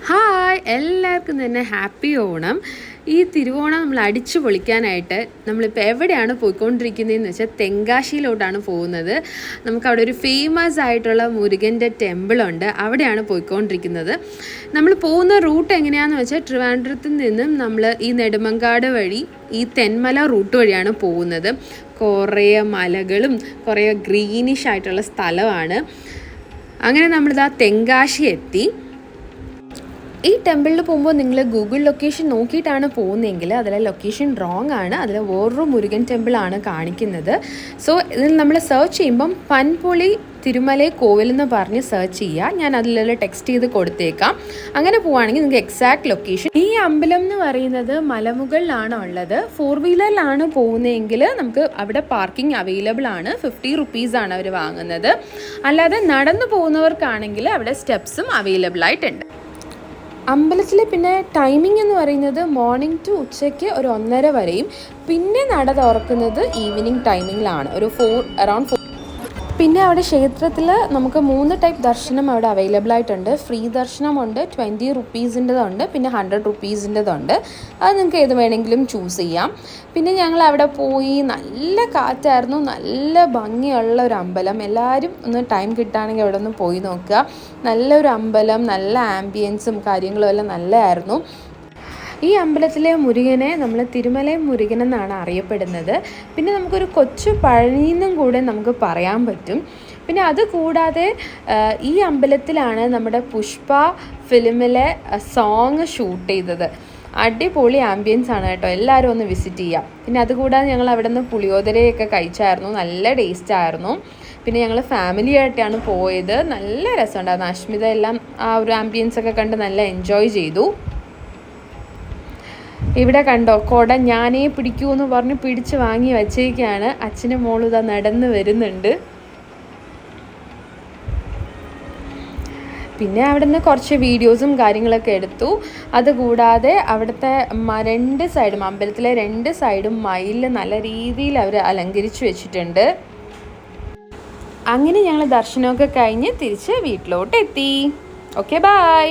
Hi, എല്ലാവർക്കും തന്നെ happy Onam. ഈ തിരുവോണം നമ്മൾ അടിച്ചു പൊളിക്കാനായിട്ട് നമ്മളിപ്പോൾ എവിടെയാണ് പോയിക്കൊണ്ടിരിക്കുന്നതെന്ന് വെച്ചാൽ തെങ്കാശിയിലോട്ടാണ് പോകുന്നത്. നമുക്കവിടെ ഒരു ഫേമസ് ആയിട്ടുള്ള മുരുകൻ്റെ ടെമ്പിളുണ്ട്, അവിടെയാണ് പോയിക്കൊണ്ടിരിക്കുന്നത്. നമ്മൾ പോകുന്ന റൂട്ട് എങ്ങനെയാണെന്ന് വെച്ചാൽ ട്രിവാൻഡ്രത്തിൽ നിന്നും നമ്മൾ ഈ നെടുമങ്ങാട് വഴി ഈ തെന്മല റൂട്ട് വഴിയാണ് പോകുന്നത്. കുറേ മലകളും കുറേ ഗ്രീനിഷ് ആയിട്ടുള്ള സ്ഥലമാണ്. അങ്ങനെ നമ്മളിതാ തെങ്കാശി എത്തി. ഈ ടെമ്പിളിൽ പോകുമ്പോൾ നിങ്ങൾ ഗൂഗിൾ ലൊക്കേഷൻ നോക്കിയിട്ടാണ് പോകുന്നതെങ്കിൽ അതിലെ ലൊക്കേഷൻ റോങ് ആണ്. അതിൽ വേറൊരു മുരുകൻ ടെമ്പിളാണ് കാണിക്കുന്നത്. സോ ഇതിൽ നമ്മൾ സെർച്ച് ചെയ്യുമ്പം പൻപൊളി തിരുമലൈ കോവിൽ എന്ന് പറഞ്ഞ് സെർച്ച് ചെയ്യുക. ഞാൻ അതിലുള്ള ടെക്സ്റ്റ് ചെയ്ത് കൊടുത്തേക്കാം. അങ്ങനെ പോവുകയാണെങ്കിൽ നിങ്ങൾക്ക് എക്സാക്ട് ലൊക്കേഷൻ. ഈ അമ്പലം എന്ന് പറയുന്നത് മലമുകളിലാണ് ഉള്ളത്. 4 വീലറിലാണ് പോകുന്നതെങ്കിൽ നമുക്ക് അവിടെ പാർക്കിംഗ് അവൈലബിൾ ആണ്. 50 റുപ്പീസാണ് അവർ വാങ്ങുന്നത്. അല്ലാതെ നടന്നു പോകുന്നവർക്കാണെങ്കിൽ അവിടെ സ്റ്റെപ്സും അവൈലബിൾ ആയിട്ടുണ്ട്. അമ്പലത്തിൽ പിന്നെ ടൈമിംഗ് എന്ന് പറയുന്നത് മോർണിംഗ് ടു ഉച്ചയ്ക്ക് ഒരു 1:30 വരെയും, പിന്നെ നട തുറക്കുന്നത് ഈവനിങ് ടൈമിങ്ങിലാണ്, ഒരു അറൗണ്ട് 4. പിന്നെ അവിടെ ക്ഷേത്രത്തിൽ നമുക്ക് 3 ടൈപ്പ് ദർശനം അവിടെ അവൈലബിൾ ആയിട്ടുണ്ട്. ഫ്രീ ദർശനമുണ്ട്, 20 റുപ്പീസിൻ്റെതുണ്ട്, പിന്നെ 100 റുപ്പീസിൻ്റെതുണ്ട്. അത് നിങ്ങൾക്ക് ഏത് വേണമെങ്കിലും ചൂസ് ചെയ്യാം. പിന്നെ ഞങ്ങൾ അവിടെ പോയി, നല്ല കാറ്റായിരുന്നു, നല്ല ഭംഗിയുള്ള ഒരു അമ്പലം. എല്ലാവരും ഒന്ന് ടൈം കിട്ടുകയാണെങ്കിൽ അവിടെ ഒന്ന് പോയി നോക്കുക. നല്ലൊരു അമ്പലം, നല്ല ആംബിയൻസും കാര്യങ്ങളും എല്ലാം നല്ലതായിരുന്നു. ഈ അമ്പലത്തിലെ മുരുകനെ നമ്മൾ തിരുമലൈ മുരുകൻ എന്നാണ് അറിയപ്പെടുന്നത്. പിന്നെ നമുക്കൊരു കൊച്ചു പഴനിയെന്നും കൂടെ നമുക്ക് പറയാൻ പറ്റും. പിന്നെ അതുകൂടാതെ ഈ അമ്പലത്തിലാണ് നമ്മുടെ പുഷ്പ ഫിലിമിലെ സോങ് ഷൂട്ട് ചെയ്തത്. അടിപൊളി ആംബിയൻസ് ആണ് കേട്ടോ, എല്ലാവരും ഒന്ന് വിസിറ്റ് ചെയ്യാം. പിന്നെ അതുകൂടാതെ ഞങ്ങൾ അവിടെ നിന്ന് പുളിയോദരയൊക്കെ കഴിച്ചായിരുന്നു, നല്ല ടേസ്റ്റ് ആയിരുന്നു. പിന്നെ ഞങ്ങൾ ഫാമിലി ആയിട്ടാണ് പോയത്, നല്ല രസമുണ്ടായിരുന്നു. അശ്മിത എല്ലാം ആ ഒരു ആംബിയൻസ് ഒക്കെ കണ്ട് നല്ല എൻജോയ് ചെയ്തു. ഇവിടെ കണ്ടോ, കുട ഞാനേ പിടിക്കൂ എന്ന് പറഞ്ഞ് പിടിച്ച് വാങ്ങി വച്ചേക്കാണ്. അച്ഛനും മോളും ഇതാ നടന്ന് വരുന്നുണ്ട്. പിന്നെ അവിടെ നിന്ന് കുറച്ച് വീഡിയോസും കാര്യങ്ങളൊക്കെ എടുത്തു. അതുകൂടാതെ അവിടുത്തെ 2 സൈഡും, അമ്പലത്തിലെ 2 സൈഡും മയിൽ നല്ല രീതിയിൽ അവർ അലങ്കരിച്ച് വെച്ചിട്ടുണ്ട്. അങ്ങനെ ഞങ്ങൾ ദർശനമൊക്കെ കഴിഞ്ഞ് തിരിച്ച് വീട്ടിലോട്ട് എത്തി. Okay, by.